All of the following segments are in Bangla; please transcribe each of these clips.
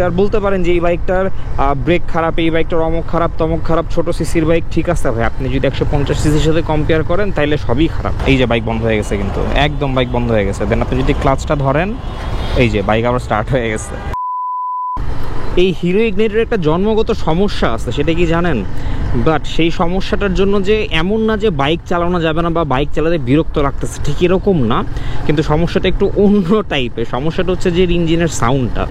আর বলতে পারেন যে এই বাইকটার ব্রেক খারাপ, এই বাইকটার অমুক খারাপ তমুক খারাপ, ছোট সিসির বাইক। ঠিক আছে ভাই, আপনি যদি 150 সিসির সাথে কম্পেয়ার করেন তাহলে সবই খারাপ। এই যে বাইক বন্ধ হয়ে গেছে, কিন্তু একদম বাইক বন্ধ হয়ে গেছে। দেন আপনি যদি ক্লাচটা ধরেন, এই যে বাইক আবার স্টার্ট হয়ে গেছে। এই হিরো ইগনাইটরের একটা জন্মগত সমস্যা আছে, সেটা কি জানেন? বাট সেই সমস্যাটার জন্য যে এমন না যে বাইক চালানো যাবে না বা বাইক চালাতে বিরক্ত লাগতেছে, ঠিক এরকম না। কিন্তু সমস্যাটা একটু অন্য টাইপের। সমস্যাটা হচ্ছে যে ইঞ্জিনের সাউন্ডটা।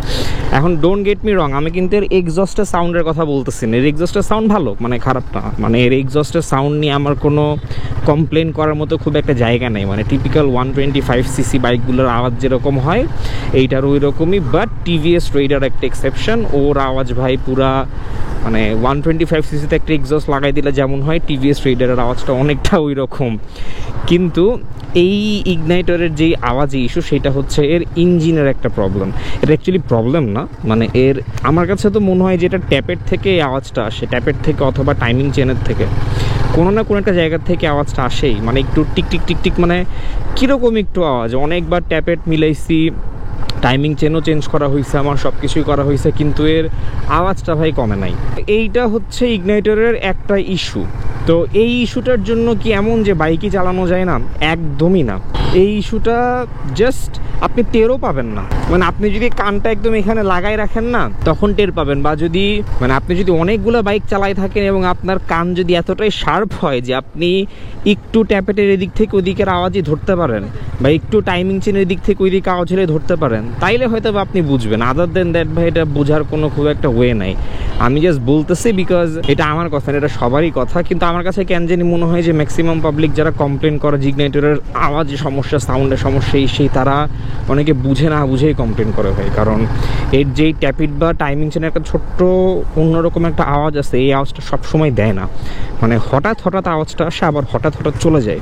এখন ডোন্ট গেট মি রং, আমি কিন্তু এর এক্সস্টের সাউন্ডের কথা বলতেছি না। এর এক্সস্টের সাউন্ড ভালো, মানে খারাপ না। মানে এর এক্সস্টের সাউন্ড নিয়ে আমার কোনো কমপ্লেন করার মতো খুব একটা জায়গা নেই। মানে টিপিক্যাল 125 সিসি বাইকগুলোর আওয়াজ যেরকম হয় এইটার ওই রকমই। বাট টিভিএস রেইডার একটা এক্সেপশন, ওর আওয়াজ ভাই পুরা মানে 125 সিসিতে একটা এক্সস্ট লাগাই দিলে যেমন হয়, টিভিএস রেইডারের আওয়াজটা অনেকটা ওই রকম। কিন্তু এই ইগনাইটরের যেই আওয়াজে ইস্যু, সেটা হচ্ছে এর ইঞ্জিনের একটা প্রবলেম। এটা অ্যাকচুয়ালি প্রবলেম না, মানে এর আমার কাছে তো মনে হয় যে এটা ট্যাপের থেকে এই আওয়াজটা আসে, ট্যাপের থেকে অথবা টাইমিং চেনের থেকে, কোনো না কোনো একটা জায়গা থেকে আওয়াজটা আসেই। মানে একটু টিক টিক টিক টিক, মানে কীরকম একটু আওয়াজ। অনেকবার ট্যাপেট মিলাইছি, টাইমিং চেনও চেঞ্জ করা হয়েছে, আমার সব কিছুই করা হয়েছে, কিন্তু এর আওয়াজটা ভাই কমে নাই। এইটা হচ্ছে ইগনাইটরের একটা ইস্যু। তো এই ইস্যুটার জন্য কি এমন যে বাইকই চালানো যায় না? একদমই না। এই ইস্যুটা জাস্ট আপনি টেরও পাবেন না। মানে আপনি যদি কানটা একদম এখানে লাগাই রাখেন না, তখন টের পাবেন। বা যদি মানে আপনি যদি অনেকগুলো বাইক চালাই থাকেন এবং আপনার কান যদি এতটাই শার্প হয় যে আপনি একটু ট্যাপেটের এদিক থেকে ওদিকের আওয়াজই ধরতে পারেন, বা একটু টাইমিং চেনের দিক থেকে ওই দিকে আওয়াজ হলে ধরতে পারেন, তাইলে হয়তো বা আপনি বুঝবেন। আদার দেন দ্যাট ভাই এটা বোঝার কোনো খুব একটা ওয়ে নাই। আমি জাস্ট বলতেছি বিকজ এটা আমার কথা, এটা সবারই কথা। কিন্তু আমার কাছে কেন জানি মনে হয় যে ম্যাক্সিমাম পাবলিক যারা কমপ্লেন করে ইগনাইটরের আওয়াজে সমস্যা, সাউন্ডের সমস্যা, সেই তারা অনেকে বুঝে না বুঝেই কমপ্লেন করে ভাই। কারণ এর যেই ট্যাপিট বা টাইমিং চেনের একটা ছোট্ট অন্যরকম একটা আওয়াজ আছে, এই আওয়াজটা সবসময় দেয় না। মানে হঠাৎ হঠাৎ আওয়াজটা আসে, আবার হঠাৎ হঠাৎ চলে যায়।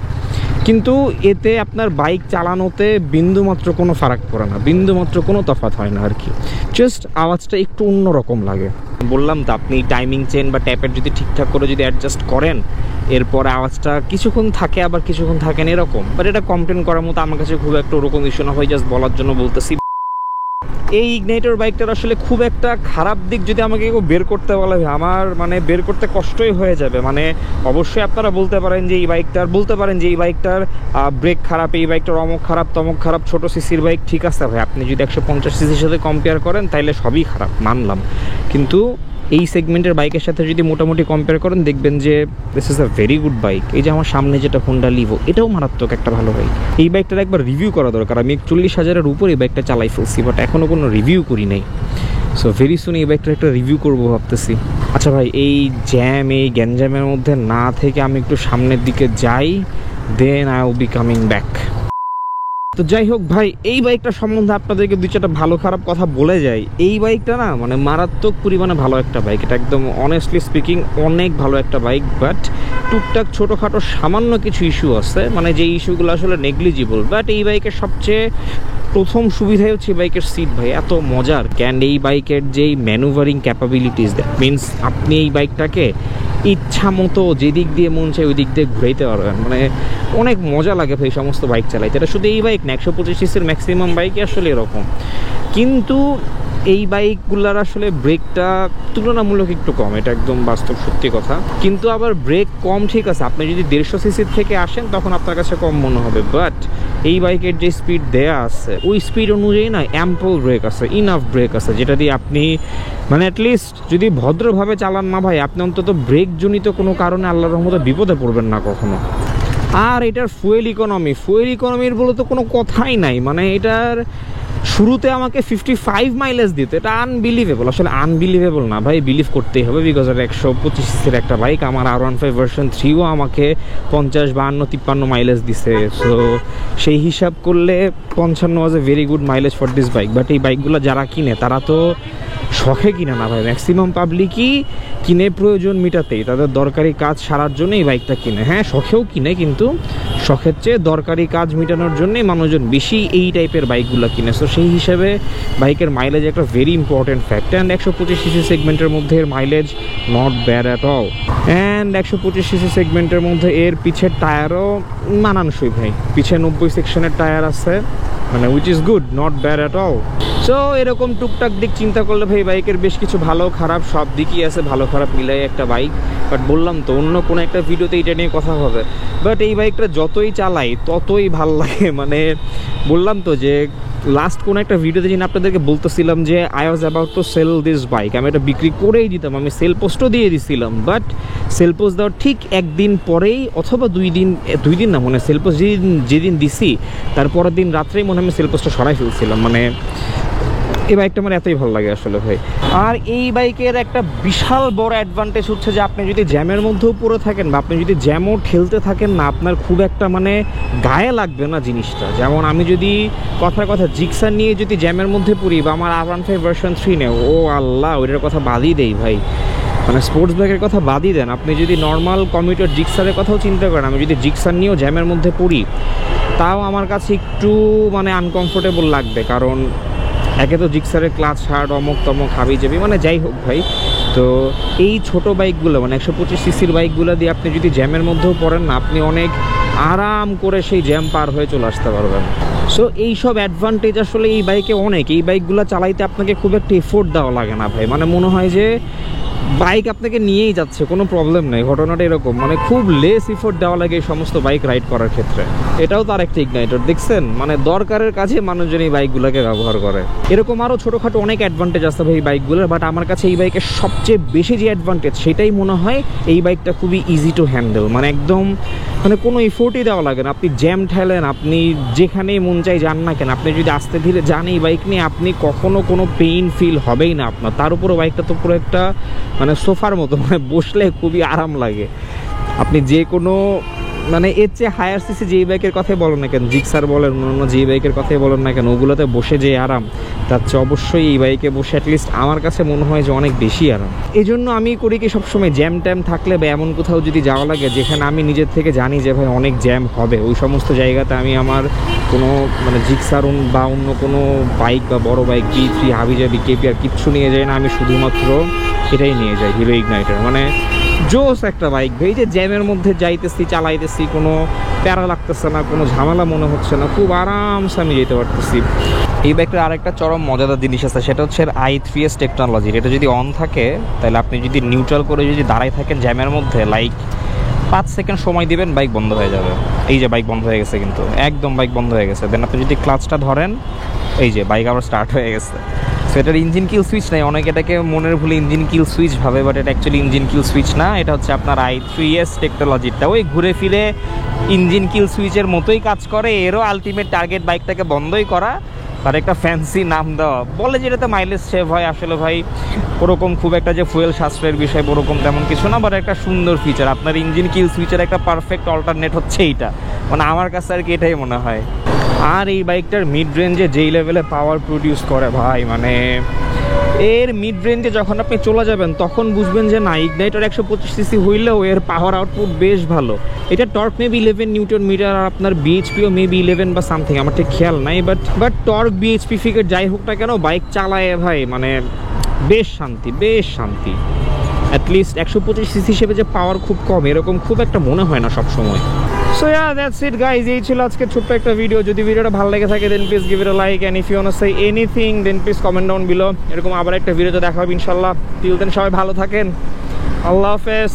কিন্তু এতে আপনার বাইক চালানোতে বিন্দুমাত্র কোনো ফারাক পড়ে না, বিন্দুমাত্র কোনো তফাৎ হয় না আর কি। জাস্ট আওয়াজটা একটু অন্যরকম লাগে। বললাম তো, আপনি টাইমিং চেন বা ট্যাপের যদি ঠিকঠাক করে যদি অ্যাডজাস্ট করেন, এরপর আওয়াজটা কিছুক্ষণ থাকে আবার কিছুক্ষণ থাকে না এরকম। বাট এটা কমপ্লেন করার মতো আমার কাছে খুব একটা ওরকম ইস্যু না হয়, জাস্ট বলার জন্য বলতেছি। এই ইগনাইটর বাইকটার আসলে খুব একটা খারাপ দিক যদি আমাকে কেউ বের করতে বলে, আমার মানে বের করতে কষ্টই হয়ে যাবে। মানে অবশ্যই আপনারা বলতে পারেন যে এই বাইকটার ব্রেক খারাপ, এই বাইকটার অমুক খারাপ তমুক খারাপ, ছোট সিসির বাইক। ঠিক আছে ভাই, আপনি যদি 150 সিসির সাথে কম্পেয়ার করেন তাহলে সবই খারাপ, মানলাম। কিন্তু এই সেগমেন্টের বাইকের সাথে যদি মোটামুটি কম্পেয়ার করেন, দেখবেন যে this is a very good bike. এই যে আমার সামনে যেটা হোন্ডা লিভো, এটাও মারাত্মক একটা ভালো বাইক। এই বাইকটার একবার রিভিউ করা দরকার। আমি 40,000-এর উপর এই বাইকটা চালাই ফেলছি, বাট এখনও কোনো রিভিউ করি নাই। সো ভেরি সুন এই বাইকটার একটা রিভিউ করবো ভাবতেছি। আচ্ছা ভাই, এই জ্যাম, এই গ্যাঞ্জামের মধ্যে না থেকে আমি একটু সামনের দিকে যাই, then I will be coming back. তো যাই হোক ভাই, এই বাইকটা সম্বন্ধে আপনাদেরকে দুই চারটা ভালো খারাপ কথা বলে যাই। এই বাইকটা না মানে মারাত্মক পরিমাণে ভালো একটা বাইক। এটা একদম অনেস্টলি স্পিকিং অনেক ভালো একটা বাইক। বাট টুকটাক ছোটোখাটো সামান্য কিছু ইস্যু আছে, মানে যে ইস্যুগুলো আসলে নেগলিজিবল। বাট এই বাইকের সবচেয়ে প্রথম সুবিধাই হচ্ছে বাইকের সিট ভাই এত মজার। ক্যান্ড এই বাইকের যেই ম্যানুভারিং ক্যাপাবিলিটিস, দ্যাট মিনস আপনি এই বাইকটাকে ইচ্ছা মতো যেদিক দিয়ে মন চায় ওই দিক দিয়ে ঘুরাইতে পারবেন। মানে অনেক মজা লাগে ভাই সমস্ত বাইক চালাইতে। এটা শুধু এই বাইক না, 125 সিসির ম্যাক্সিমাম বাইকই আসলে এরকম। কিন্তু এই বাইকগুলার আসলে ব্রেকটা তুলনামূলক একটু কম, এটা একদম বাস্তব সত্যি কথা। কিন্তু আবার ব্রেক কম ঠিক আছে, আপনি যদি 150 সিসির থেকে আসেন তখন আপনার কাছে কম মনে হবে। বাট এই বাইকের যে স্পিড দেয়া আছে, ওই স্পিড অনুযায়ী না অ্যাম্পল ব্রেক আছে, ইনাফ ব্রেক আছে, যেটা দিয়ে আপনি মানে অ্যাটলিস্ট যদি ভদ্রভাবে চালান না ভাই, আপনি অন্তত ব্রেক জনিত কোনো কারণে আল্লাহর রহমতে বিপদে পড়বেন না কখনো। আর এটার ফুয়েল ইকোনমির বলে তো কোনো কথাই নাই। মানে এটার শুরুতে আমাকে 55 মাইলেজ দিত, এটা আনবিলিভেবল। আসলে আনবিলিভেবল না ভাই, বিলিভ করতেই হবে, বিকজ এটা 125 সিসির একটা বাইক। আমার R15 ভার্সন 3ও আমাকে 50, 52, 53 মাইলেজ দিছে। সো সেই হিসাব করলে 55 was a very good mileage for this bike. But এই বাইকগুলো যারা কিনে তারা তো শখে কিনে না ভাই, ম্যাক্সিমাম পাবলিকই কিনে প্রয়োজন মিটাতেই, তাদের দরকারি কাজ সারার জন্য এই বাইকটা কিনে। হ্যাঁ, শখেও কিনে, কিন্তু শখের চেয়ে দরকারি কাজ মেটানোর জন্যই মানুষজন বেশি এই টাইপের বাইকগুলো কিনে। সো সেই হিসেবে বাইকের মাইলেজ একটা very important fact. And 125 CC সেগমেন্টের মধ্যে এর mileage not bad at all. And 125 CC সেগমেন্টের মধ্যে এর পিছের টায়ারও মানানসই ভাই। পিছে 90 সেকশনের টায়ার আছে, মানে which is good, not bad at all. So এরকম টুকটাক দিক চিন্তা করলে ভাই বাইকের বেশ কিছু ভালো খারাপ সব দিকই আছে, ভালো খারাপ মিলাই একটা বাইক। বাট বললাম তো অন্য কোনো একটা ভিডিওতে এটা নিয়ে কথা হবে। বাট এই বাইকটা যতই চালাই ততই ভাল লাগে। মানে বললাম তো যে লাস্ট কোনো একটা ভিডিওতে যিনি আপনাদেরকে বলতেছিলাম যে I was about to sell this bike, আমি এটা বিক্রি করেই দিতাম, আমি সেল পোস্টও দিয়ে দিছিলাম। বাট সেল পোস্ট দেওয়ার ঠিক একদিন পরেই অথবা দুই দিন না, মনে সেল পোস্ট যেদিন দিছি তারপরের দিন রাত্রেই মনে হয় আমি সেল পোস্টটা সরাই ফেলছিলাম। মানে এই বাইকটা আমার এতই ভালো লাগে আসলে ভাই। আর এই বাইকের একটা বিশাল বড় অ্যাডভান্টেজ হচ্ছে যে আপনি যদি জ্যামের মধ্যেও পড়ে থাকেন বা আপনি যদি জ্যামও ঠেলতে থাকেন না, আপনার খুব একটা মানে গায়ে লাগবে না জিনিসটা। যেমন আমি যদি কথার কথা জিক্সার নিয়ে যদি জ্যামের মধ্যে পড়ি বা আমার R15 ভার্সন 3 নেও, ও আল্লাহ ওইটার কথা বাদই দেই ভাই। মানে স্পোর্টস বাইকের কথা বাদই দেন, আপনি যদি নর্মাল কমিউটার জিক্সারের কথাও চিন্তা করেন, আমি যদি জিক্সার নিয়েও জ্যামের মধ্যে পড়ি তাও আমার কাছে একটু মানে আনকমফোর্টেবল লাগবে। কারণ একে তো জিক্সারের ক্লাচ হার্ড, অমুক তমক হাবি যাবি, মানে যাই হোক ভাই। তো এই ছোট বাইকগুলো মানে 125 সিসির বাইকগুলো দিয়ে আপনি যদি জ্যামের মধ্যেও পড়েন না, আপনি অনেক আরাম করে সেই জ্যাম পার হয়ে চলে আসতে পারবেন। সো এইসব অ্যাডভান্টেজ আসলে এই বাইকে অনেক। এই বাইকগুলো চালাইতে আপনাকে খুব একটা এফোর্ট দেওয়া লাগে না ভাই। মানে মনে হয় যে বাইক আপনাকে নিয়েই যাচ্ছে, কোনো প্রবলেম নেই। ঘটনাটা এরকম, মানে খুব লেস ইফোর্ট দেওয়া লাগে এই সমস্ত বাইক রাইড করার ক্ষেত্রে। এটাও তার একটা ইগনাইটর দেখছেন, মানে দরকারের কাছে মানুষজন এই বাইকগুলোকে ব্যবহার করে। এরকম আরও ছোটোখাটো অনেক অ্যাডভান্টেজ আছে ভাই এই বাইকগুলোর। বাট আমার কাছে এই বাইকের সবচেয়ে বেশি যে অ্যাডভান্টেজ সেটাই মনে হয় এই বাইকটা খুবই ইজি টু হ্যান্ডেল। মানে একদম মানে কোনো ইফোর্টই দেওয়া লাগে না। আপনি জ্যাম ঠেলেন, আপনি যেখানেই মন চাই যান না কেন, আপনি যদি আস্তে ধীরে যান এই বাইক নিয়ে, আপনি কখনো কোনো পেইন ফিল হবেই না আপনার। তার উপরও বাইকটা তো পুরো একটা মানে সোফার মতো, মানে বসলে খুবই আরাম লাগে। আপনি যে কোনো মানে এর চেয়ে হায়ার সিসি যেই বাইকের কথাই বলেন না কেন, জিক্সার বলেন অন্য যেই বাইকের কথাই বলেন না কেন, ওগুলোতে বসে যে আরাম তার চেয়ে অবশ্যই এই বাইকে বসে অ্যাটলিস্ট আমার কাছে মনে হয় যে অনেক বেশি আরাম। এই জন্য আমি করি কি সবসময় জ্যাম ট্যাম থাকলে বা এমন কোথাও যদি যাওয়া লাগে যেখানে আমি নিজের থেকে জানি যে ভাই অনেক জ্যাম হবে, ওই সমস্ত জায়গাতে আমি আমার কোনো মানে জিক্সার বা অন্য কোনো বাইক বা বড় বাইক B3 হাবিজাবি KPR কিচ্ছু নিয়ে যাই না। আমি শুধুমাত্র এটাই নিয়ে যাই, হিরো ইগনাইটার। মানে জোস একটা বাইক ভাই, যে জ্যামের মধ্যে যাইতেছি চালাইতেছি, কোনো প্যারা লাগতেছে না, কোনো ঝামেলা মনে হচ্ছে না, খুব আরামসে আমি যেতে পারতেছি। এই বাইকটার আরেকটা চরম মজাদার জিনিস আছে, সেটা হচ্ছে i3S টেকনোলজির। এটা যদি অন থাকে তাহলে আপনি যদি নিউট্রাল করে যদি দাঁড়ায় থাকেন জ্যামের মধ্যে, লাইক 5 সেকেন্ড সময় দিবেন বাইক বন্ধ হয়ে যাবে। এই যে বাইক বন্ধ হয়ে গেছে, কিন্তু একদম বাইক বন্ধ হয়ে গেছে। দেন আপনি যদি ক্লাচটা ধরেন, এই যে বাইক আবার স্টার্ট হয়ে গেছে। সো এটার ইঞ্জিন কিল সুইচ নেই, অনেকে এটাকে মনের ভুলে ইঞ্জিন কিল সুইচ ভাবে, বাট এটা অ্যাকচুয়ালি ইঞ্জিন কিল সুইচ না। এটা হচ্ছে আপনার i3S টেকনোলজিটা ওই ঘুরে ফিরে ইঞ্জিন কিল সুইচের মতোই কাজ করে। এরও আলটিমেট টার্গেট বাইকটাকে বন্ধই করা, তার একটা ফ্যান্সি নাম দেওয়া। বলে যেটাতে মাইলেজ সেভ হয়, আসলে ভাই ওরকম খুব একটা যে ফুয়েল সাশ্রয়ের বিষয় ওরকম তেমন কিছু না, বাট একটা সুন্দর ফিচার। আপনার ইঞ্জিন কিল সুইচের একটা পারফেক্ট অল্টারনেট হচ্ছে এইটা, মানে আমার কাছে আর কি এটাই মনে হয়। আর এই বাইকটার মিড রেঞ্জে যেই লেভেলে পাওয়ার প্রডিউস করে ভাই, মানে এর মিড রেঞ্জে যখন আপনি চলে যাবেন তখন বুঝবেন যে না, ইগনাইটার 125 সিসি হইলেও এর পাওয়ার আউটপুট বেশ ভালো। এটা টর্ক মেবি 11 নিউটন মিটার, আর আপনার বিএইচপিও মেবি 11 বা সামথিং, আমার ঠিক খেয়াল নাই। বাট টর্ক বিএইচপি ফিগার যাই হোক না কেন, বাইক চালায় ভাই মানে বেশ শান্তি। অ্যাটলিস্ট 125 সিসি হিসেবে যে পাওয়ার খুব কম এরকম খুব একটা মনে হয় না সবসময়। So yeah, that's it guys, এই ছিল আজকে ছোট্ট একটা ভিডিও। যদি ভিডিওটা ভালো লেগে থাকে then please give it a like, and if you want to say anything then please comment down below. এরকম আবার একটা ভিডিওতে দেখা হবে ইনশাআল্লাহ। টিল দেন সবাই ভালো থাকেন, আল্লাহ হাফেজ।